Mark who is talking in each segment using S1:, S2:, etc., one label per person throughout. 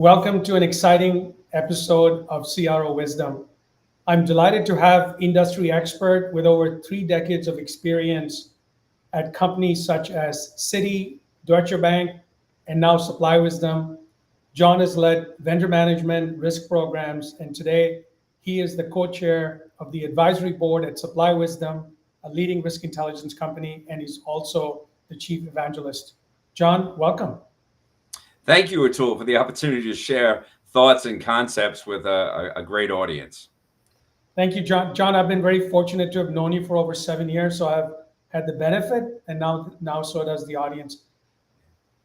S1: Welcome to an exciting episode of CRO Wisdom. I'm delighted to have industry expert with over 3 decades of experience at companies such as Citi, Deutsche Bank, and now Supply Wisdom. John has led vendor management, risk programs, and today he is the co-chair of the advisory board at Supply Wisdom, a leading risk intelligence company, and he's also the chief evangelist. John, welcome.
S2: Thank you, Atul, for the opportunity to share thoughts and concepts with a great audience.
S1: Thank you, John. John, I've been very fortunate to have known you for over 7 years, so I've had the benefit, and now so does the audience.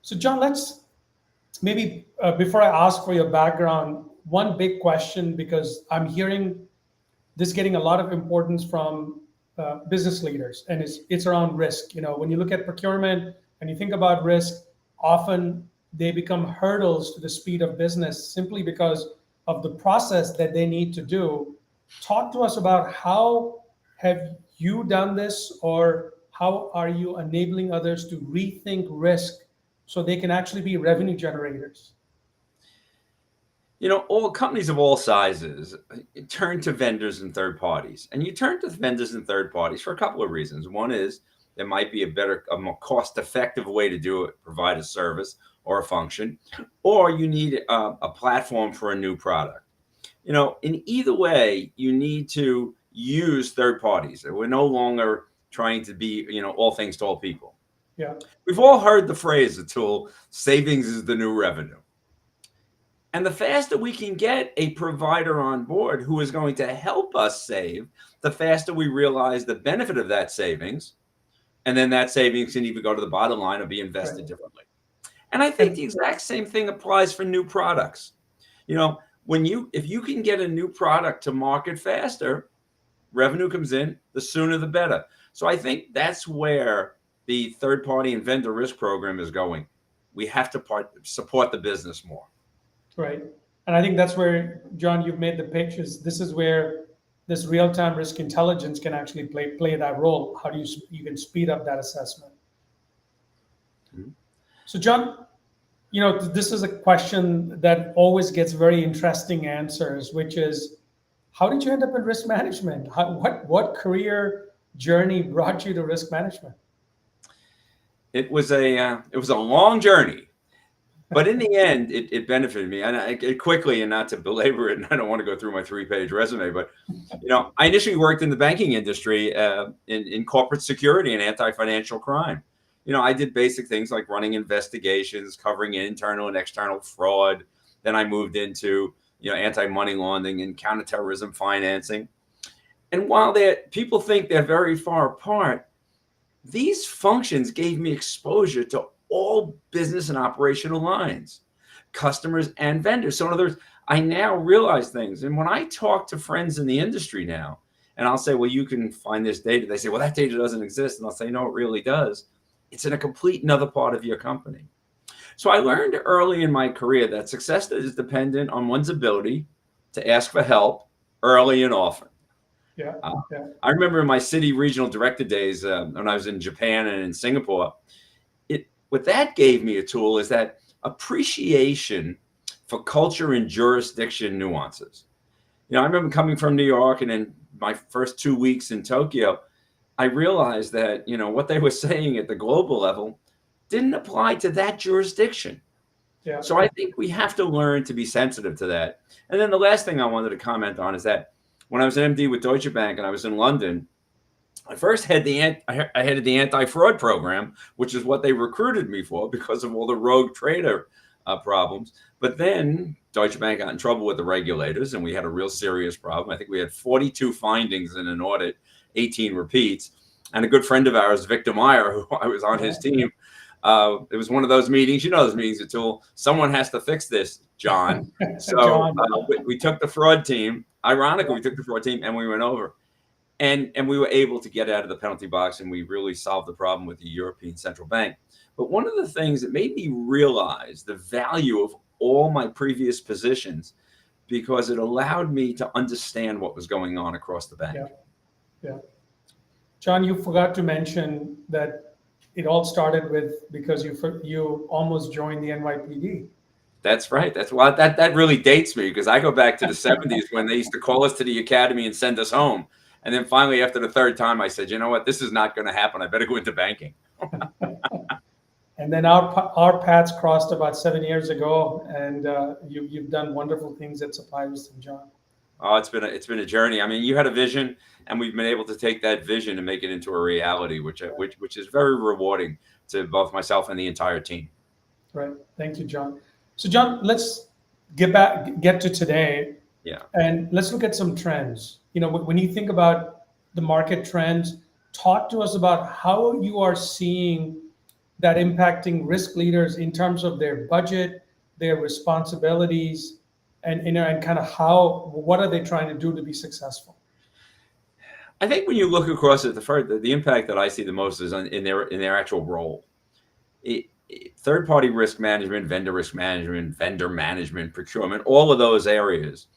S1: So, John, let's maybe before I ask for your background, one big question, because I'm hearing this getting a lot of importance from business leaders, and it's around risk. When you look at procurement and you think about risk, often they become hurdles to the speed of business simply because of the process that they need to do. Talk to us about how have you done this, or how are you enabling others to rethink risk so they can actually be revenue generators?
S2: All companies of all sizes turn to vendors and third parties. And you turn to vendors and third parties for a couple of reasons. One is there might be a more cost-effective way to do it, provide a service or a function, or you need a platform for a new product. In either way, you need to use third parties. We're no longer trying to be, all things to all people.
S1: Yeah.
S2: We've all heard the phrase, Atul, savings is the new revenue. And the faster we can get a provider on board who is going to help us save, the faster we realize the benefit of that savings. And then that savings can even go to the bottom line or be invested differently. And I think the exact same thing applies for new products. If you can get a new product to market faster, revenue comes in, the sooner the better. So I think that's where the third party and vendor risk program is going. We have to support the business more.
S1: Right. And I think that's where, John, you've made the pitch. This is where this real-time risk intelligence can actually play that role. How do you can speed up that assessment? Mm-hmm. So, John, this is a question that always gets very interesting answers, which is, how did you end up in risk management? What career journey brought you to risk management?
S2: It was a long journey. But in the end, it benefited me. And it quickly, and not to belabor it, and I don't want to go through my 3-page resume, but I initially worked in the banking industry in corporate security and anti-financial crime. I did basic things like running investigations, covering internal and external fraud. Then I moved into anti-money laundering and counterterrorism financing. And while people think they're very far apart, these functions gave me exposure to all business and operational lines, customers and vendors. So in other words, I now realize things. And when I talk to friends in the industry now, and I'll say, well, you can find this data. They say, well, that data doesn't exist. And I'll say, no, it really does. It's in a complete another part of your company. So I learned early in my career that success is dependent on one's ability to ask for help early and often.
S1: Yeah.
S2: I remember in my Citi regional director days when I was in Japan and in Singapore, what that gave me, Atul, is that appreciation for culture and jurisdiction nuances. I remember coming from New York, and in my first 2 weeks in Tokyo, I realized that, what they were saying at the global level didn't apply to that jurisdiction.
S1: Yeah.
S2: So I think we have to learn to be sensitive to that. And then the last thing I wanted to comment on is that when I was an MD with Deutsche Bank and I was in London, I first had I headed the anti-fraud program, which is what they recruited me for because of all the rogue trader problems. But then Deutsche Bank got in trouble with the regulators, and we had a real serious problem. I think we had 42 findings in an audit, 18 repeats. And a good friend of ours, Victor Meyer, who I was on his team, it was one of those meetings, those meetings, Atul, someone has to fix this, John. So we took the fraud team. Ironically, we took the fraud team and we went over. And we were able to get out of the penalty box, and we really solved the problem with the European Central Bank. But one of the things that made me realize the value of all my previous positions, because it allowed me to understand what was going on across the bank.
S1: Yeah. John, you forgot to mention that it all started because you almost joined the NYPD.
S2: That's right. That's why that really dates me, because I go back to the 70s when they used to call us to the academy and send us home. And then finally, after the third time, I said, you know what, this is not going to happen. I better go into banking.
S1: And then our paths crossed about 7 years ago, and you've done wonderful things at Supply Wisdom, John.
S2: Oh, it's been a journey. I mean, you had a vision, and we've been able to take that vision and make it into a reality, which is very rewarding to both myself and the entire team.
S1: Right. Thank you, John. So, John, let's get to today,
S2: Yeah.
S1: and let's look at some trends. When you think about the market trends, talk to us about how you are seeing that impacting risk leaders in terms of their budget, their responsibilities, and kind of what are they trying to do to be successful?
S2: I think when you look across it, the impact that I see the most is in their actual role. Third-party risk management, vendor management, procurement, all of those areas,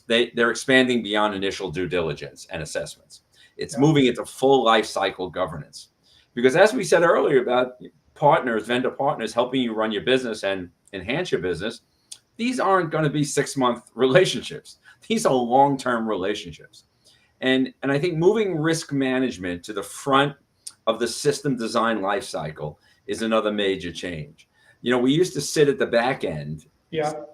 S2: they're expanding beyond initial due diligence and assessments. It's moving into full life cycle governance. Because as we said earlier about vendor partners helping you run your business and enhance your business, these aren't going to be 6-month relationships. These are long-term relationships. And I think moving risk management to the front of the system design life cycle is another major change. We used to sit at the back end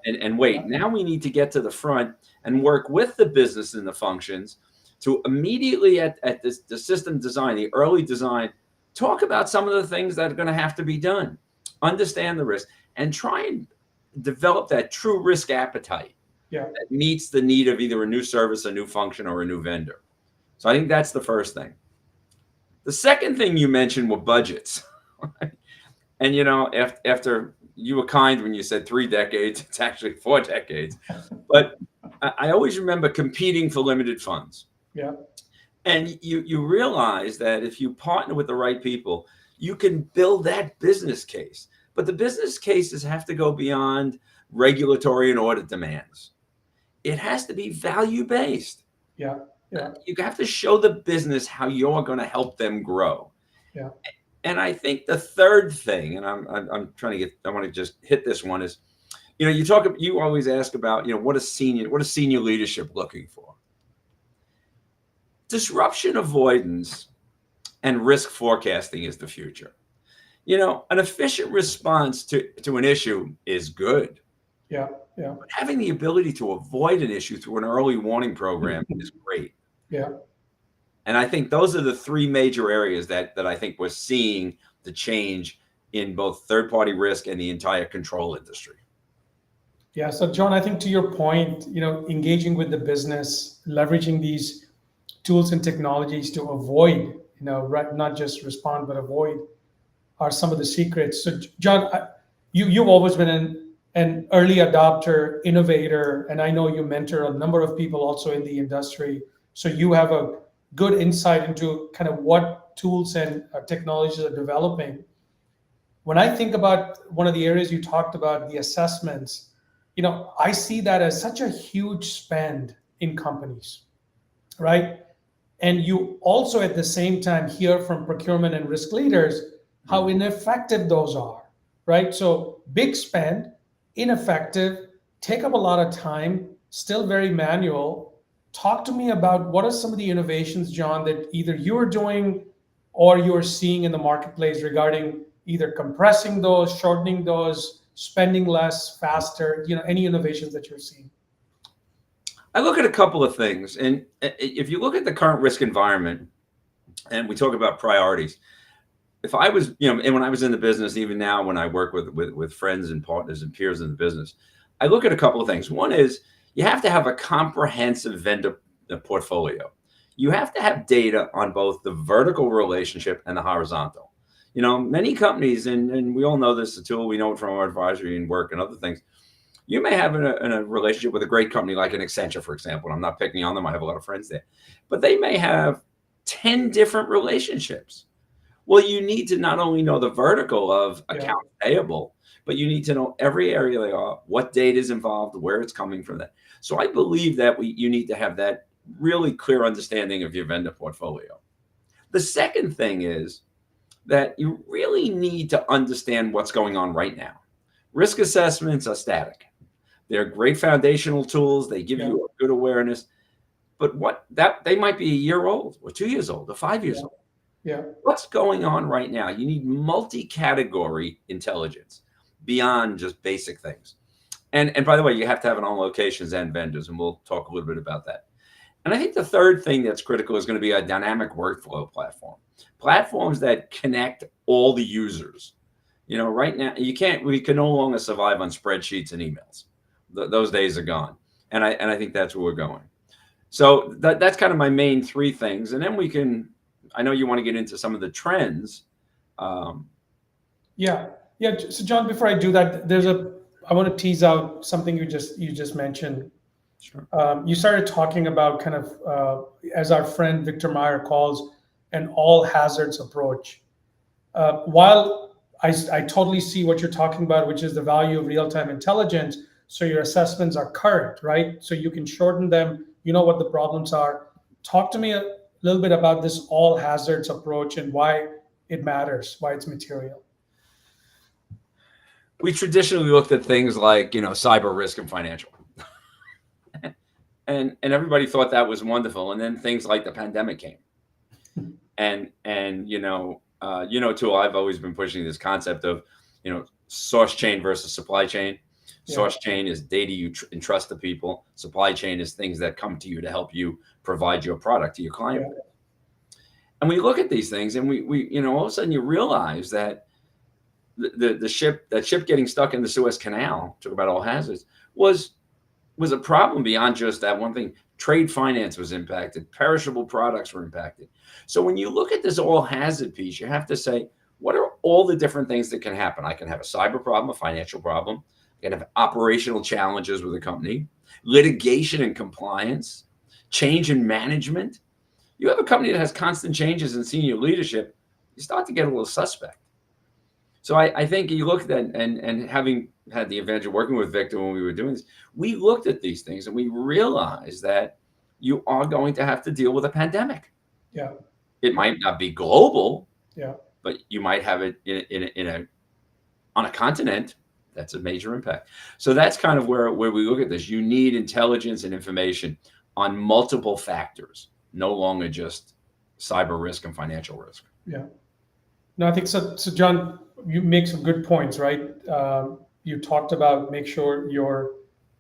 S2: and wait. Now we need to get to the front and work with the business and the functions to immediately at the system design, the early design, talk about some of the things that are going to have to be done, understand the risk, and try and develop that true risk appetite that meets the need of either a new service, a new function, or a new vendor. So I think that's the first thing. The second thing you mentioned were budgets. And, after you were kind when you said 3 decades, it's actually 4 decades. But I always remember competing for limited funds.
S1: Yeah.
S2: And you realize that if you partner with the right people, you can build that business case. But the business cases have to go beyond regulatory and audit demands. It has to be value-based.
S1: Yeah.
S2: You have to show the business how you're going to help them grow.
S1: Yeah.
S2: And I think the third thing, and I'm trying to I want to just hit this one, is, you always ask about, what is senior leadership looking for? Disruption avoidance and risk forecasting is the future. An efficient response to an issue is good.
S1: Yeah.
S2: But having the ability to avoid an issue through an early warning program is great.
S1: Yeah.
S2: And I think those are the 3 major areas that I think we're seeing the change in both third-party risk and the entire control industry.
S1: Yeah. So, John, I think to your point, engaging with the business, leveraging these tools and technologies to avoid, not just respond, but avoid, are some of the secrets. So, John, you've always been an early adopter, innovator, and I know you mentor a number of people also in the industry. So you have a good insight into kind of what tools and technologies are developing. When I think about one of the areas you talked about, the assessments, I see that as such a huge spend in companies, right? And you also at the same time hear from procurement and risk leaders how ineffective those are, right? So big spend, ineffective, take up a lot of time, still very manual. Talk to me about what are some of the innovations, John, that either you're doing or you're seeing in the marketplace regarding either compressing those, shortening those, spending less, faster, any innovations that you're seeing?
S2: I look at a couple of things. And if you look at the current risk environment and we talk about priorities, if I was, and when I was in the business, even now when I work with friends and partners and peers in the business, I look at a couple of things. One is you have to have a comprehensive vendor portfolio. You have to have data on both the vertical relationship and the horizontal. Many companies, and we all know this tool, we know it from our advisory and work and other things. You may have in a relationship with a great company like an Accenture, for example. I'm not picking on them. I have a lot of friends there. But they may have 10 different relationships. Well, you need to not only know the vertical of accounts payable, but you need to know every area they are, what data is involved, where it's coming from. That. So I believe that you need to have that really clear understanding of your vendor portfolio. The second thing is that you really need to understand what's going on right now. Risk assessments are static. They're great foundational tools. They give
S1: Yeah.
S2: you a good awareness. But they might be a year old or 2 years old or 5 years old.
S1: Yeah.
S2: What's going on right now? You need multi-category intelligence beyond just basic things. And by the way, you have to have it on locations and vendors, and we'll talk a little bit about that. And I think the third thing that's critical is going to be a dynamic workflow platform. Platforms that connect all the users. You know, right now we can no longer survive on spreadsheets and emails. Those days are gone. And I think that's where we're going. So that's kind of my main three things. And then I know you want to get into some of the trends.
S1: Yeah. So John, before I do that, I want to tease out something you just mentioned.
S2: Sure.
S1: You started talking about kind of, as our friend Victor Meyer calls, an all hazards approach. While I totally see what you're talking about, which is the value of real-time intelligence, so your assessments are current, right? So you can shorten them, you know what the problems are. Talk to me a little bit about this all hazards approach and why it matters, why it's material.
S2: We traditionally looked at things like, cyber risk and financial. and everybody thought that was wonderful. And then things like the pandemic came. And too, I've always been pushing this concept of, source chain versus supply chain. Source chain is data you entrust to people. Supply chain is things that come to you to help you provide your product to your client. Yeah. And we look at these things and we all of a sudden you realize that the ship getting stuck in the Suez Canal, talk about all hazards, was a problem beyond just that one thing. Trade finance was impacted. Perishable products were impacted. So when you look at this all hazard piece, you have to say, what are all the different things that can happen? I can have a cyber problem, a financial problem. I can have operational challenges with a company, litigation and compliance, change in management. You have a company that has constant changes in senior leadership, you start to get a little suspect. So I think you look at that, and having had the advantage of working with Victor when we were doing this, we looked at these things and we realized that you are going to have to deal with a pandemic.
S1: Yeah.
S2: It might not be global.
S1: Yeah.
S2: But you might have it on a continent. That's a major impact. So that's kind of where we look at this. You need intelligence and information on multiple factors, no longer just cyber risk and financial risk.
S1: Yeah. No, I think so. So John, you make some good points, right? You talked about make sure your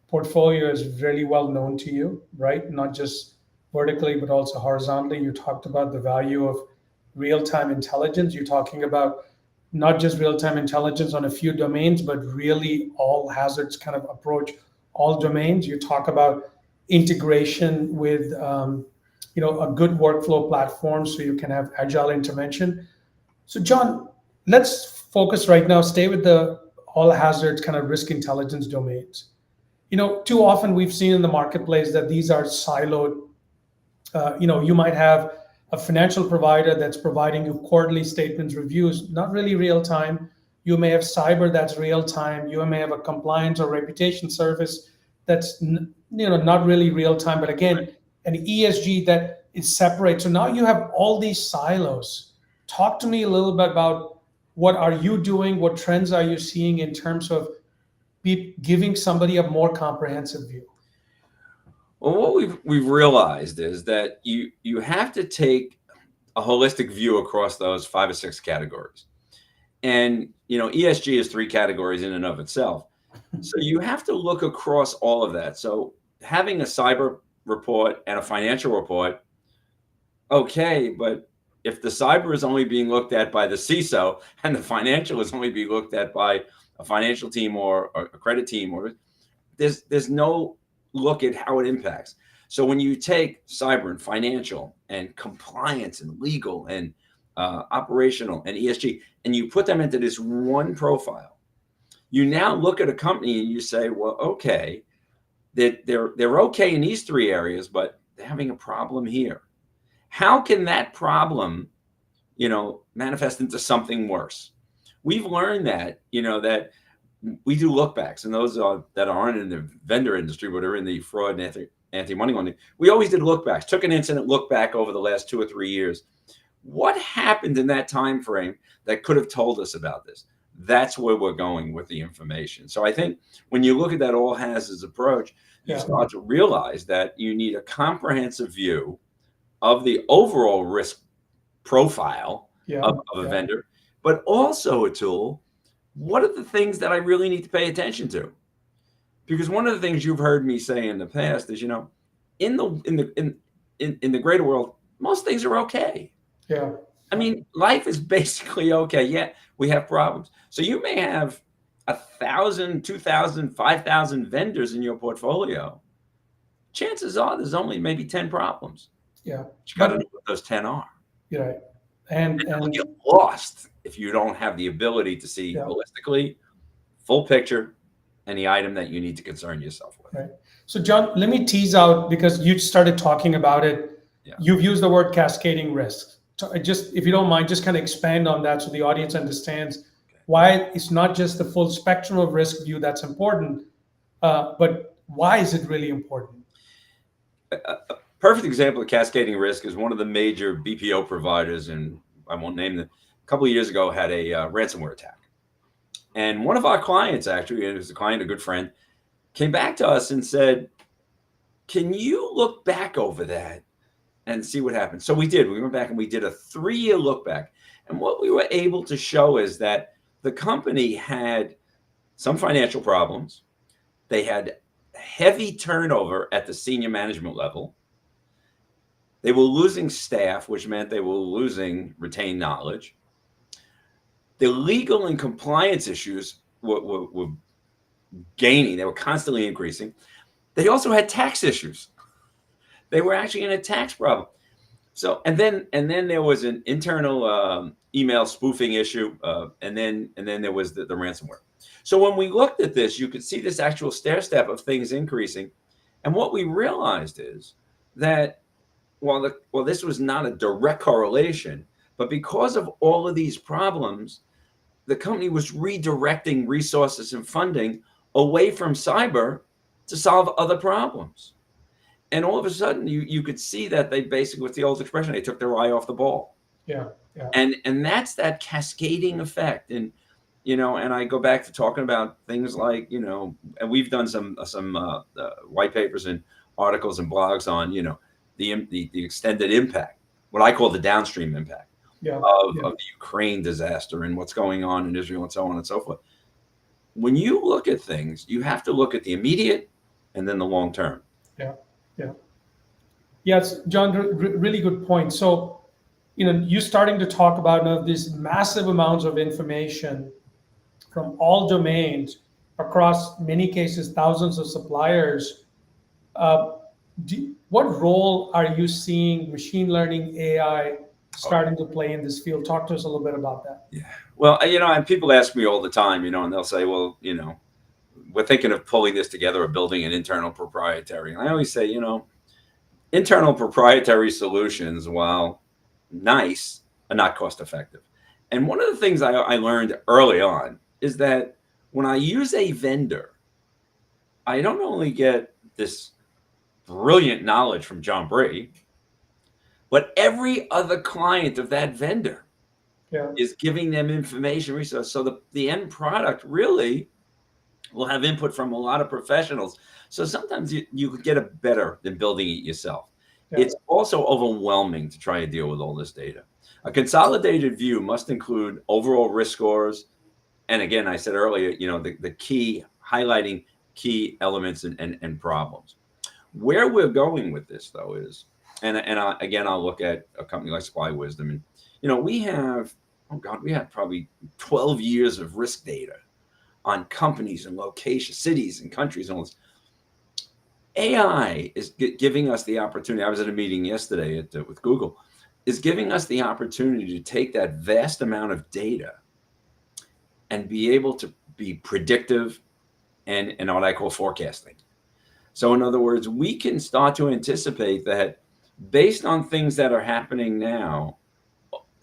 S1: portfolio is really well known to you, right? Not just vertically, but also horizontally. You talked about the value of real-time intelligence. You're talking about not just real-time intelligence on a few domains, but really all hazards kind of approach all domains. You talk about integration with a good workflow platform so you can have agile intervention. So John, let's focus right now, stay with the all hazards kind of risk intelligence domains. Too often we've seen in the marketplace that these are siloed. You might have a financial provider that's providing you quarterly statements, reviews, not really real time. You may have cyber that's real time. You may have a compliance or reputation service that's not really real time, but again, an ESG that is separate. So now you have all these silos. Talk to me a little bit about what are you doing? What trends are you seeing in terms of giving somebody a more comprehensive view?
S2: Well, what we've realized is that you have to take a holistic view across those 5 or 6 categories. And, ESG is 3 categories in and of itself. So you have to look across all of that. So having a cyber report and a financial report, okay, but if the cyber is only being looked at by the CISO and the financial is only being looked at by a financial team or a credit team, or there's no look at how it impacts. So when you take cyber and financial and compliance and legal and operational and ESG, and you put them into this one profile, you now look at a company and you say, well, okay, they're okay in these 3 areas, but they're having a problem here. How can that problem, manifest into something worse? We've learned that, that we do look backs, and those that aren't in the vendor industry, but are in the fraud and anti-money laundering. We always did look backs, took an incident, look back over the last 2 or 3 years. What happened in that time frame that could have told us about this? That's where we're going with the information. So I think when you look at that all hazards approach, you start to realize that you need a comprehensive view of the overall risk profile of a vendor, but also a tool. What are the things that I really need to pay attention to? Because one of the things you've heard me say in the past is, in the greater world, most things are okay.
S1: Yeah.
S2: I mean, life is basically okay. Yeah, we have problems. So you may have 1,000, 2,000, 5,000 vendors in your portfolio. Chances are there's only maybe 10 problems.
S1: Yeah.
S2: But you got to know what those 10 are.
S1: You're right. And
S2: you'll get lost if you don't have the ability to see holistically, full picture, any item that you need to concern yourself with.
S1: Right. So John, let me tease out, because you started talking about it. You've used the word cascading risk. So if you don't mind, just kind of expand on that so the audience understands why it's not just the full spectrum of risk view that's important, but why is it really important?
S2: A perfect example of cascading risk is one of the major BPO providers, and I won't name them, a couple of years ago had a ransomware attack. And one of our clients, actually, it was a client, a good friend, came back to us and said, can you look back over that and see what happened? So we did. We went back and we did a 3-year look back. And what we were able to show is that the company had some financial problems. They had heavy turnover at the senior management level. They were losing staff, which meant they were losing retained knowledge. The legal and compliance issues were gaining. They were constantly increasing. They also had tax issues. They were actually in a tax problem. So, and then there was an internal email spoofing issue, and then there was the ransomware. So when we looked at this, you could see this actual stair step of things increasing. And what we realized is that while this was not a direct correlation, but because of all of these problems, the company was redirecting resources and funding away from cyber to solve other problems. And all of a sudden, you could see that they basically, what's the old expression, they took their eye off the ball.
S1: Yeah.
S2: And that's that cascading effect. And and I go back to talking about things like, and we've done some white papers and articles and blogs on, the extended impact, what I call the downstream impact of the Ukraine disaster and what's going on in Israel and so on and so forth. When you look at things, you have to look at the immediate and then the long term.
S1: Yes, John, really good point. So, you're starting to talk about these massive amounts of information from all domains across many cases, thousands of suppliers. What role are you seeing machine learning, AI starting to play in this field? Talk to us a little bit about that.
S2: Yeah. Well, and people ask me all the time, and they'll say, well, we're thinking of pulling this together or building an internal proprietary. And I always say, internal proprietary solutions, while nice, are not cost effective. And one of the things I learned early on is that when I use a vendor, I don't only get this brilliant knowledge from John Bree, but every other client of that vendor is giving them information resource. So the end product really will have input from a lot of professionals. So sometimes you could get it better than building it yourself. It's also overwhelming to try and deal with all this data. A consolidated view must include overall risk scores. And again, I said earlier, the key, highlighting key elements and problems. Where we're going with this, though, is, I'll look at a company like Supply Wisdom. And, we have probably 12 years of risk data on companies and locations, cities and countries and all this. AI is giving us the opportunity. I was at a meeting yesterday with Google, is giving us the opportunity to take that vast amount of data and be able to be predictive and what I call forecasting. So in other words, we can start to anticipate that based on things that are happening now,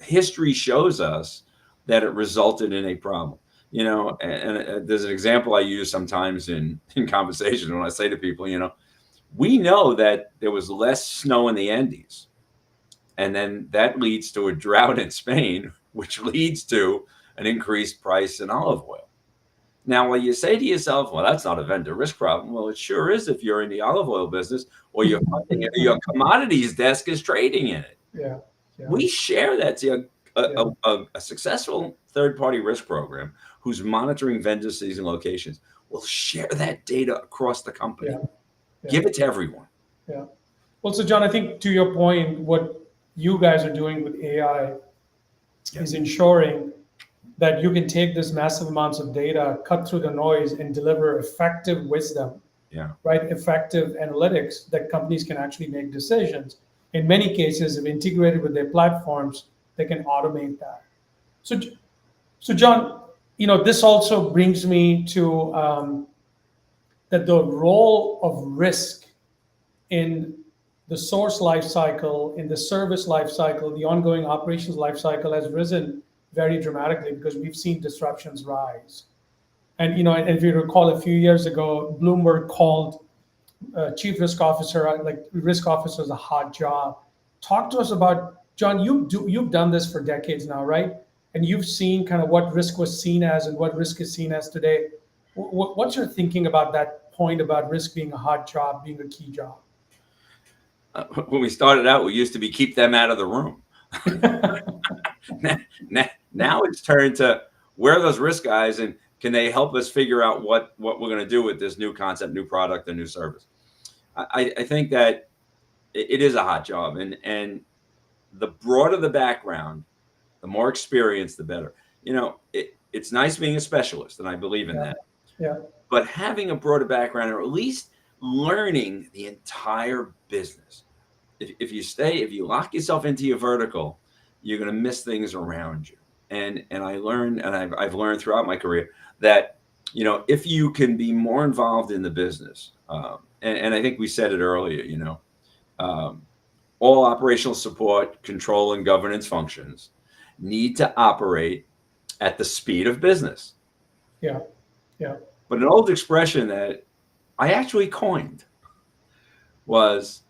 S2: history shows us that it resulted in a problem. And there's an example I use sometimes in conversations when I say to people, we know that there was less snow in the Andes, and then that leads to a drought in Spain, which leads to an increased price in olive oil. Now, when you say to yourself, well, that's not a vendor risk problem. Well, it sure is if you're in the olive oil business or you're funding it, or your commodities desk is trading in it.
S1: Yeah.
S2: We share that. See,
S1: Yeah.
S2: a successful third-party risk program who's monitoring vendor season locations will share that data across the company. Give it to everyone.
S1: Yeah. Well, so John, I think to your point, what you guys are doing with AI is ensuring that you can take this massive amounts of data, cut through the noise, and deliver effective wisdom, right? Effective analytics that companies can actually make decisions. In many cases, if integrated with their platforms, they can automate that. So John, this also brings me to that the role of risk in the source life cycle, in the service life cycle, the ongoing operations life cycle has risen very dramatically because we've seen disruptions rise. And and if you recall, a few years ago, Bloomberg called chief risk officer, like risk officer, is a hot job. Talk to us about, John. You've done this for decades now, right? And you've seen kind of what risk was seen as and what risk is seen as today. What's your thinking about that point about risk being a hot job, being a key job?
S2: When we started out, we used to be keep them out of the room. Now it's turned to where are those risk guys and can they help us figure out what we're going to do with this new concept, new product, and new service? I think that it is a hot job, and the broader the background, the more experience, the better. It's nice being a specialist, and I believe in that.
S1: Yeah.
S2: But having a broader background, or at least learning the entire business. If you lock yourself into your vertical, you're going to miss things around you. And I learned, and I've learned throughout my career that, if you can be more involved in the business, and I think we said it earlier, all operational support, control, and governance functions need to operate at the speed of business.
S1: Yeah.
S2: But an old expression that I actually coined was,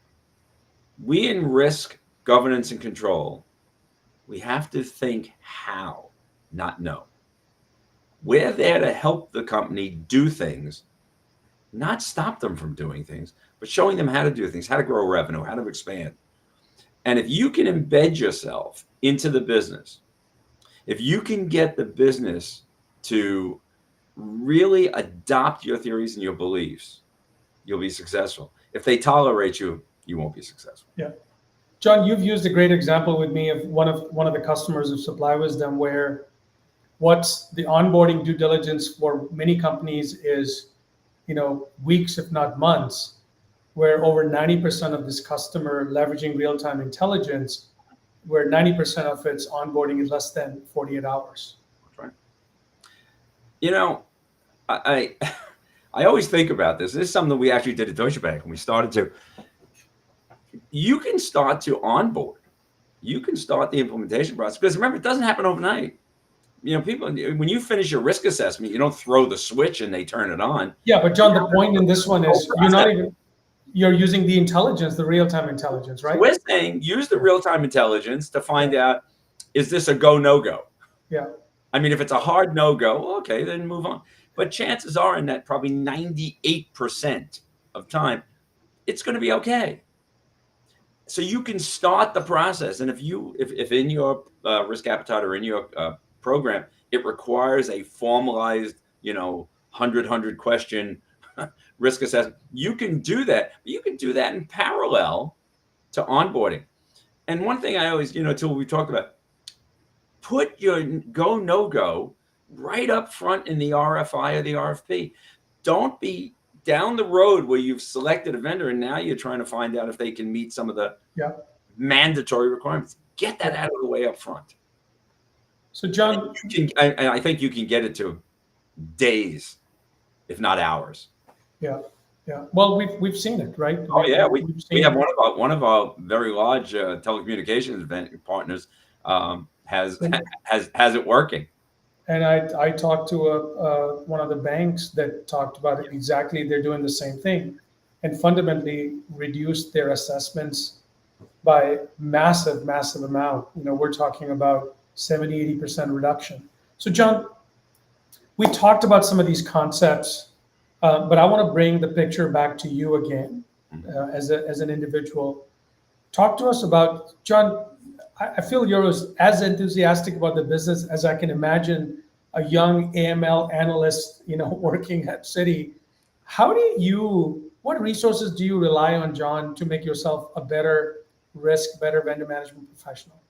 S2: we in risk, governance, and control, we have to think how, not know. We're there to help the company do things, not stop them from doing things, but showing them how to do things, how to grow revenue, how to expand. And if you can embed yourself into the business, if you can get the business to really adopt your theories and your beliefs, you'll be successful. If they tolerate you, you won't be successful.
S1: Yeah. John, you've used a great example with me of one of the customers of Supply Wisdom, where what's the onboarding due diligence for many companies is, weeks, if not months, where over 90% of this customer leveraging real-time intelligence, where 90% of its onboarding is less than 48 hours.
S2: That's right. I always think about this. This is something that we actually did at Deutsche Bank, and we started to. You can start to onboard. You can start the implementation process, because remember, it doesn't happen overnight. People, when you finish your risk assessment, you don't throw the switch and they turn it on.
S1: Yeah, but John, the point in this one is you're using the intelligence, the real-time intelligence, right?
S2: So we're saying use the real-time intelligence to find out, is this a go, no-go?
S1: Yeah.
S2: I mean, if it's a hard no-go, well, okay, then move on. But chances are in that probably 98% of time, it's going to be okay. So you can start the process. And if in your risk appetite or in your program, it requires a formalized, 100 question risk assessment, you can do that. But you can do that in parallel to onboarding. And one thing I always, till we talked about, put your go, no go right up front in the RFI or the RFP. Don't be down the road where you've selected a vendor and now you're trying to find out if they can meet some of the mandatory requirements. Get that out of the way up front.
S1: So John,
S2: I think you can get it to days, if not hours.
S1: Yeah. Well, we've seen it, right?
S2: Oh yeah, we have one of our very large telecommunications partners has it working.
S1: And I talked to one of the banks that talked about it exactly. They're doing the same thing, and fundamentally reduced their assessments by massive amount. We're talking about 70-80% reduction. So, John, we talked about some of these concepts, but I want to bring the picture back to you again as an individual. Talk to us about, John, I feel you're as enthusiastic about the business as I can imagine a young AML analyst, working at Citi. What resources do you rely on, John, to make yourself a better vendor management professional?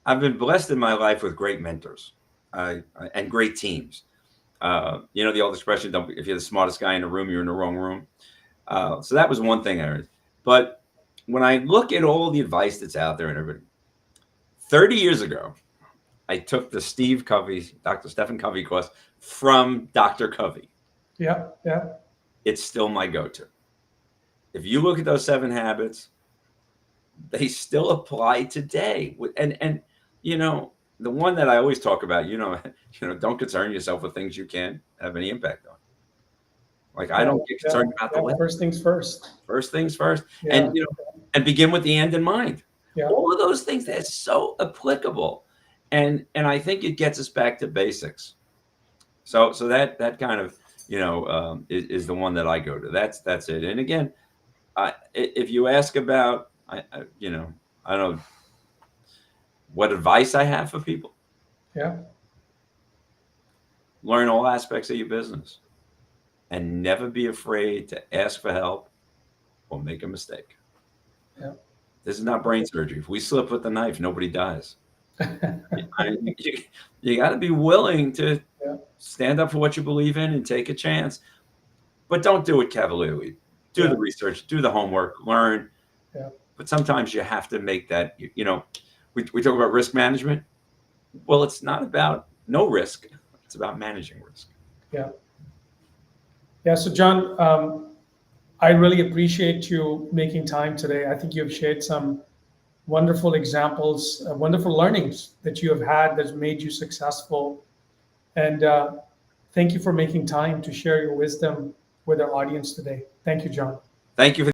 S2: I've been blessed in my life with great mentors and great teams. The old expression, if you're the smartest guy in the room, you're in the wrong room. So that was one thing I heard. But when I look at all the advice that's out there and everything, 30 years ago, I took the Dr. Stephen Covey course from Dr. Covey.
S1: Yeah.
S2: It's still my go-to. If you look at those 7 habits, they still apply today. And the one that I always talk about, don't concern yourself with things you can't have any impact on. Like I don't get concerned about the left.
S1: First things first.
S2: First things first.
S1: Yeah.
S2: And begin with the end in mind.
S1: Yeah.
S2: All of those things, that's so applicable. And I think it gets us back to basics. So that kind of, is the one that I go to. That's it. And again, if you ask about, I don't know what advice I have for people.
S1: Yeah.
S2: Learn all aspects of your business and never be afraid to ask for help or make a mistake.
S1: Yeah.
S2: This is not brain surgery. If we slip with the knife, nobody dies. You got to be willing to stand up for what you believe in and take a chance, but don't do it cavalierly. Do the research, do the homework, learn.
S1: Yeah.
S2: But sometimes you have to make that, we talk about risk management. Well, it's not about no risk. It's about managing risk.
S1: Yeah. Yeah. So, John, I really appreciate you making time today. I think you've shared some wonderful examples, wonderful learnings that you have had that's made you successful. And thank you for making time to share your wisdom with our audience today. Thank you, John.
S2: Thank you for